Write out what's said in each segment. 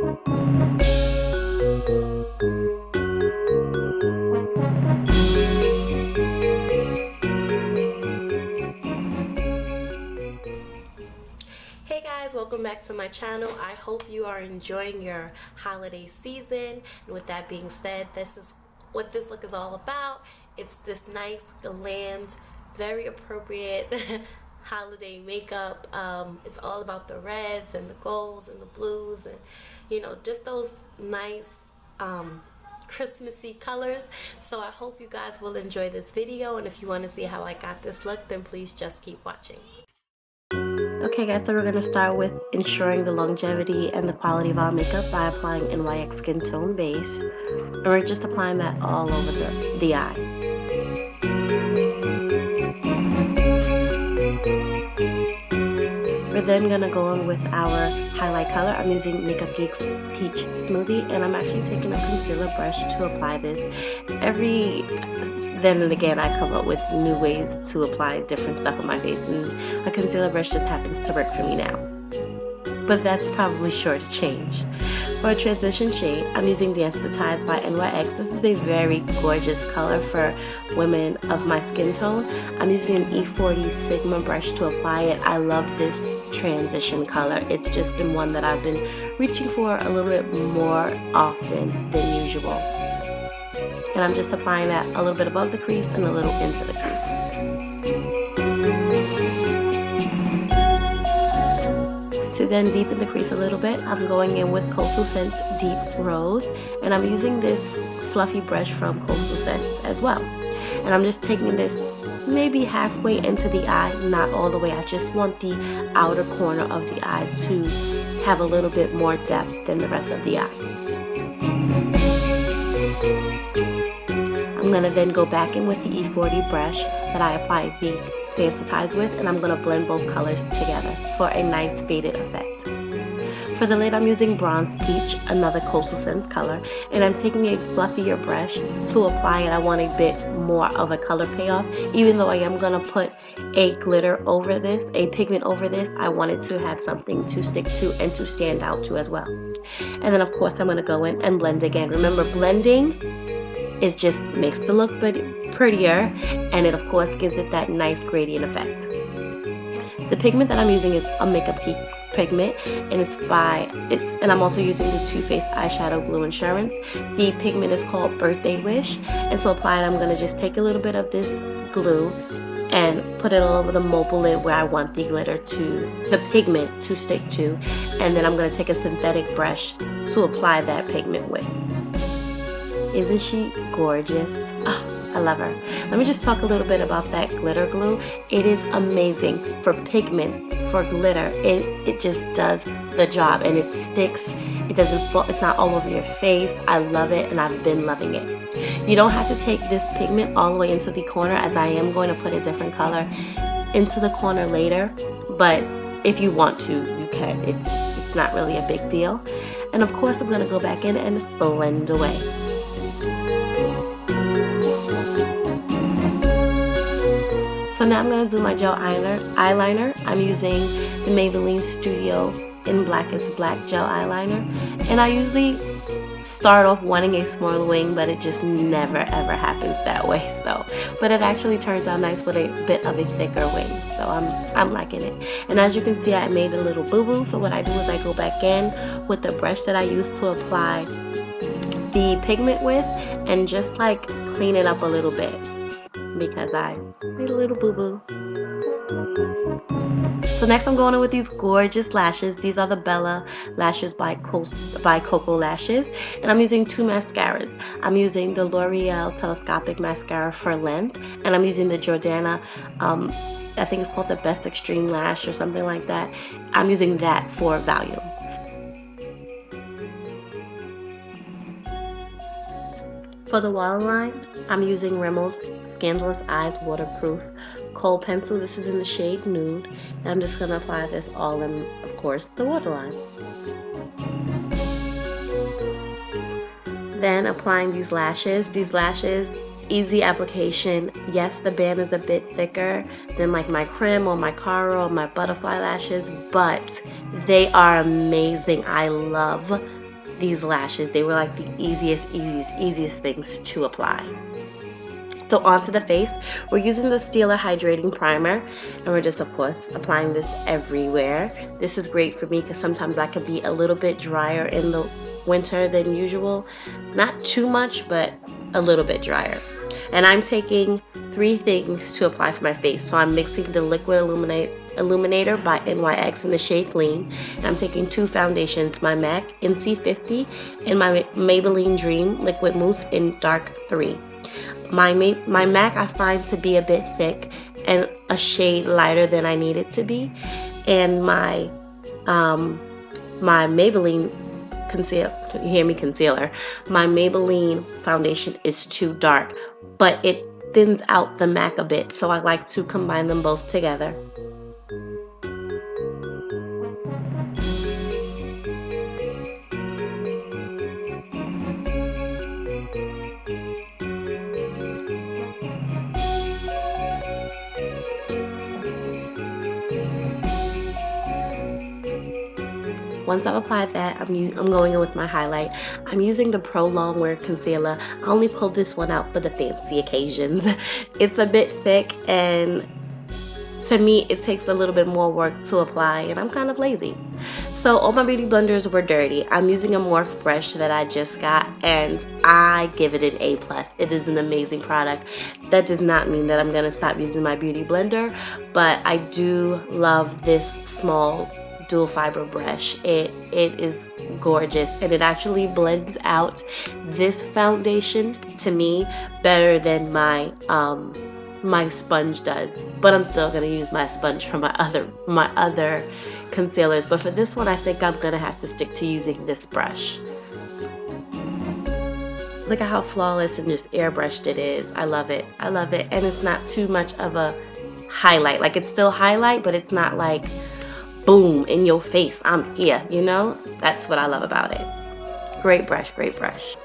Hey guys, welcome back to my channel. I hope you are enjoying your holiday season. And with that being said, this is what this look is all about. It's this nice, glammed, very appropriate holiday makeup. It's all about the reds and the golds and the blues and, you know, just those nice Christmassy colors. So I hope you guys will enjoy this video, and if you want to see how I got this look, then please just keep watching. Okay guys, so we're going to start with ensuring the longevity and the quality of our makeup by applying NYX Skin Tone Base. And we're just applying that all over the eye. We're then going to go in with our highlight color. I'm using Makeup Geek's Peach Smoothie, and I'm actually taking a concealer brush to apply this. Every then and again I come up with new ways to apply different stuff on my face, and a concealer brush just happens to work for me now. But that's probably sure to change. For a transition shade, I'm using Dance the Tides by NYX. This is a very gorgeous color for women of my skin tone. I'm using an E40 Sigma brush to apply it. I love this transition color. It's just been one that I've been reaching for a little bit more often than usual. And I'm just applying that a little bit above the crease and a little into the crease. To then deepen the crease a little bit, I'm going in with Coastal Scents Deep Rose, and I'm using this fluffy brush from Coastal Scents as well. And I'm just taking this maybe halfway into the eye, not all the way. I just want the outer corner of the eye to have a little bit more depth than the rest of the eye. I'm going to then go back in with the E40 brush that I applied the Dance the Tides with, and I'm going to blend both colors together for a nice faded effect. For the lid, I'm using Bronze Peach, another Coastal Scents color, and I'm taking a fluffier brush to apply it. I want a bit more of a color payoff. Even though I am going to put a glitter over this, a pigment over this, I wanted to have something to stick to and to stand out to as well. And then of course I'm going to go in and blend again. Remember, blending, it just makes the look prettier, and it of course gives it that nice gradient effect. The pigment that I'm using is a Makeup Geek pigment, and and I'm also using the Too Faced eyeshadow glue Insurance. The pigment is called Birthday Wish, and to apply it, I'm going to just take a little bit of this glue and put it all over the mobile lid where I want the pigment to stick to, and then I'm going to take a synthetic brush to apply that pigment with. Isn't she gorgeous? Oh, I love her. Let me just talk a little bit about that glitter glue. It is amazing for pigment, for glitter. It just does the job, and it sticks. It doesn't fall. It's not all over your face. I love it, and I've been loving it. You don't have to take this pigment all the way into the corner, as I am going to put a different color into the corner later. But if you want to, you can. It's not really a big deal. And of course, I'm going to go back in and blend away. So now I'm going to do my gel eyeliner. I'm using the Maybelline Studio in Blackest Black gel eyeliner. And I usually start off wanting a smaller wing, but it just never ever happens that way. So, but it actually turns out nice with a bit of a thicker wing. So I'm liking it. And as you can see, I made a little boo-boo. So what I do is I go back in with the brush that I used to apply the pigment with, and just like clean it up a little bit, because I made a little boo-boo. So next I'm going in with these gorgeous lashes. These are the Bella lashes by Koko lashes, and I'm using two mascaras. I'm using the L'Oreal Telescopic Mascara for length, and I'm using the Jordana, I think it's called the Best Extreme Lash or something like that. I'm using that for volume. For the waterline, I'm using Rimmel's Scandalous Eyes Waterproof Kohl Pencil. This is in the shade Nude. And I'm just going to apply this all in, of course, the waterline. Then applying these lashes. These lashes, easy application. Yes, the band is a bit thicker than like my Crim or my Cara or my butterfly lashes, but they are amazing. I love these lashes. They were like the easiest things to apply. So onto the face, we're using the Stila hydrating primer, and we're just, of course, applying this everywhere. This is great for me because sometimes I could be a little bit drier in the winter than usual. Not too much, but a little bit drier. And I'm taking 3 things to apply for my face. So I'm mixing the liquid illuminator by NYX in the shade Glam. And I'm taking 2 foundations, my MAC in C50 and my Maybelline Dream Liquid Mousse in Dark 3. My MAC I find to be a bit thick and a shade lighter than I need it to be. And my Maybelline concealer, my Maybelline foundation is too dark, but it thins out the MAC a bit, so I like to combine them both together. Once I've applied that, I'm going in with my highlight. I'm using the Pro Longwear concealer. I only pulled this one out for the fancy occasions. It's a bit thick, and to me it takes a little bit more work to apply, and I'm kind of lazy. So all my beauty blenders were dirty. I'm using a Morph brush that I just got, and I give it an A+. It is an amazing product. That does not mean that I'm gonna stop using my beauty blender, but I do love this small dual fiber brush. It is gorgeous, and it actually blends out this foundation to me better than my my sponge does. But I'm still gonna use my sponge for my other concealers. But for this one, I think I'm gonna have to stick to using this brush. Look at how flawless and just airbrushed it is. I love it. I love it, and it's not too much of a highlight. Like, it's still highlight, but it's not like boom in your face, I'm here, you know? That's what I love about it. Great brush, great brush.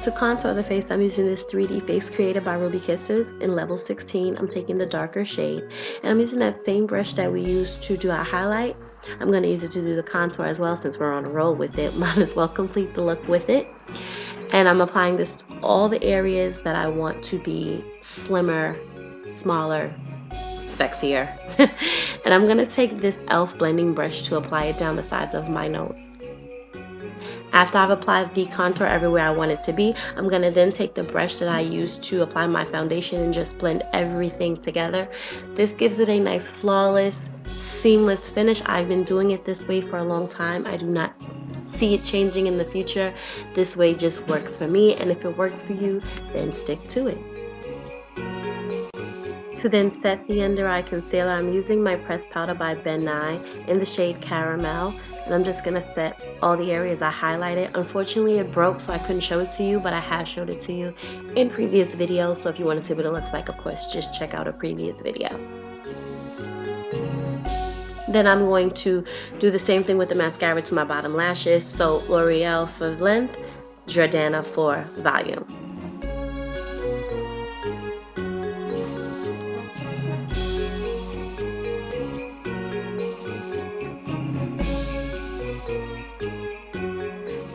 To contour the face, I'm using this 3D face creator by Ruby Kisses in level 16. I'm taking the darker shade, and I'm using that same brush that we used to do our highlight. I'm going to use it to do the contour as well, since we're on a roll with it. Might as well complete the look with it. And I'm applying this to all the areas that I want to be slimmer, smaller, sexier. And I'm going to take this e.l.f. blending brush to apply it down the sides of my nose. After I've applied the contour everywhere I want it to be, I'm going to then take the brush that I used to apply my foundation and just blend everything together. This gives it a nice, flawless, seamless finish. I've been doing it this way for a long time. I do not see it changing in the future. This way just works for me, and if it works for you, then stick to it. To then set the under eye concealer, I'm using my pressed powder by Ben Nye in the shade Caramel, and I'm just going to set all the areas I highlighted. Unfortunately, it broke, so I couldn't show it to you, but I have showed it to you in previous videos, so if you want to see what it looks like, of course, just check out a previous video. Then I'm going to do the same thing with the mascara to my bottom lashes. So L'Oreal for length, Jordana for volume.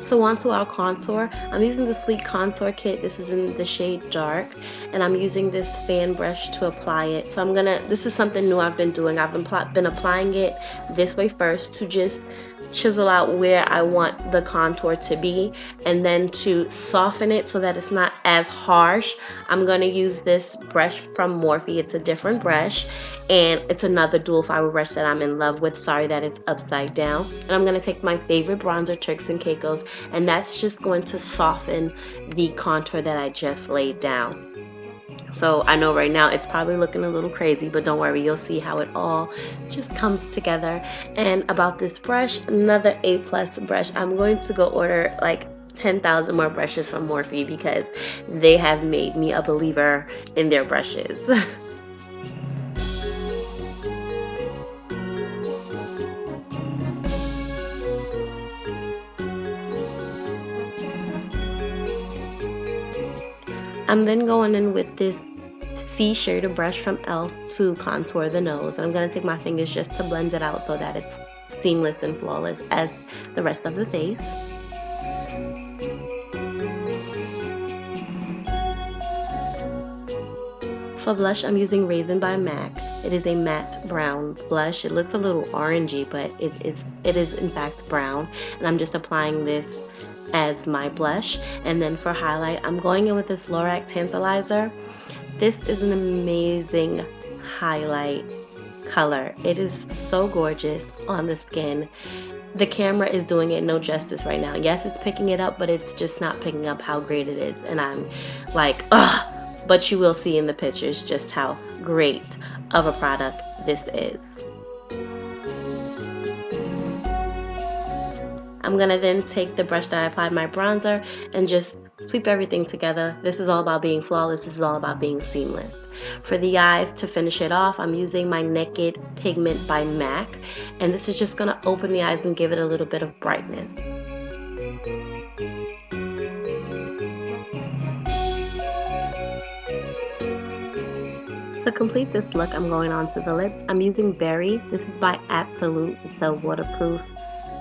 So onto our contour. I'm using the Sleek Contour Kit. This is in the shade Dark, and I'm using this fan brush to apply it. So this is something new I've been doing. I've been applying it this way first to just chisel out where I want the contour to be, and then to soften it so that it's not as harsh, I'm going to use this brush from Morphe. It's a different brush, and it's another dual fiber brush that I'm in love with. Sorry that it's upside down. And I'm going to take my favorite bronzer, Turks and Caicos, and that's just going to soften the contour that I just laid down. So I know right now it's probably looking a little crazy, but don't worry, you'll see how it all just comes together. And about this brush, another A+ brush. I'm going to go order like 10,000 more brushes from Morphe because they have made me a believer in their brushes. I'm then going in with this C shader brush from e.l.f. to contour the nose. And I'm going to take my fingers just to blend it out so that it's seamless and flawless as the rest of the face. For blush, I'm using Raisin by MAC. It is a matte brown blush. It looks a little orangey, but it is in fact brown. And I'm just applying this as my blush. And then for highlight, I'm going in with this Lorac Tantalizer. This is an amazing highlight color. It is so gorgeous on the skin. The camera is doing it no justice right now. Yes, it's picking it up, but it's just not picking up how great it is. And I'm like, ugh. But you will see in the pictures just how great of a product this is. I'm gonna then take the brush that I applied my bronzer and just sweep everything together. This is all about being flawless. This is all about being seamless. For the eyes, to finish it off, I'm using my Naked Pigment by MAC. And this is just gonna open the eyes and give it a little bit of brightness. To complete this look, I'm going on to the lips. I'm using Berry. This is by Absolute. It's a waterproof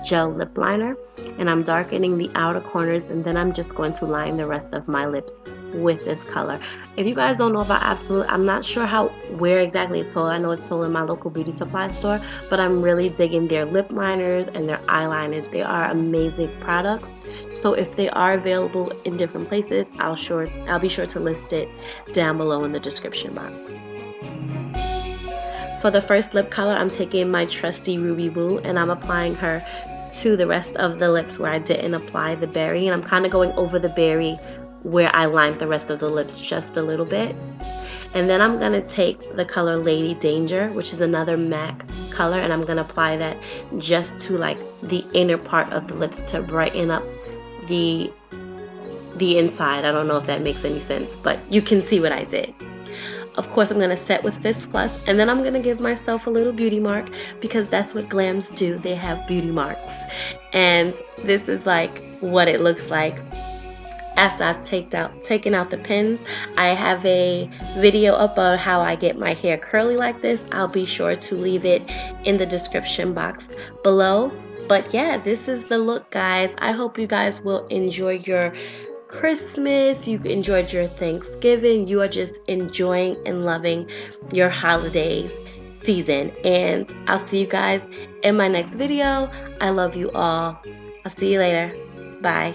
gel lip liner. And I'm darkening the outer corners, and then I'm just going to line the rest of my lips with this color. If you guys don't know about Absolute, I'm not sure where exactly it's sold. I know it's sold in my local beauty supply store, but I'm really digging their lip liners and their eyeliners. They are amazing products. So if they are available in different places, I'll be sure to list it down below in the description box. For the first lip color, I'm taking my trusty Ruby Woo and I'm applying her to the rest of the lips where I didn't apply the berry. And I'm kind of going over the berry where I lined the rest of the lips just a little bit. And then I'm going to take the color Lady Danger, which is another MAC color, and I'm going to apply that just to like the inner part of the lips to brighten up the inside. I don't know if that makes any sense, but you can see what I did. Of course, I'm going to set with Fist Plus, and then I'm going to give myself a little beauty mark because that's what glams do. They have beauty marks. And this is like what it looks like after I've taken out the pins. I have a video up on how I get my hair curly like this. I'll be sure to leave it in the description box below. But yeah, this is the look, guys. I hope you guys will enjoy your Christmas, you enjoyed your Thanksgiving, you are just enjoying and loving your holidays season. And I'll see you guys in my next video. I love you all. I'll see you later. Bye.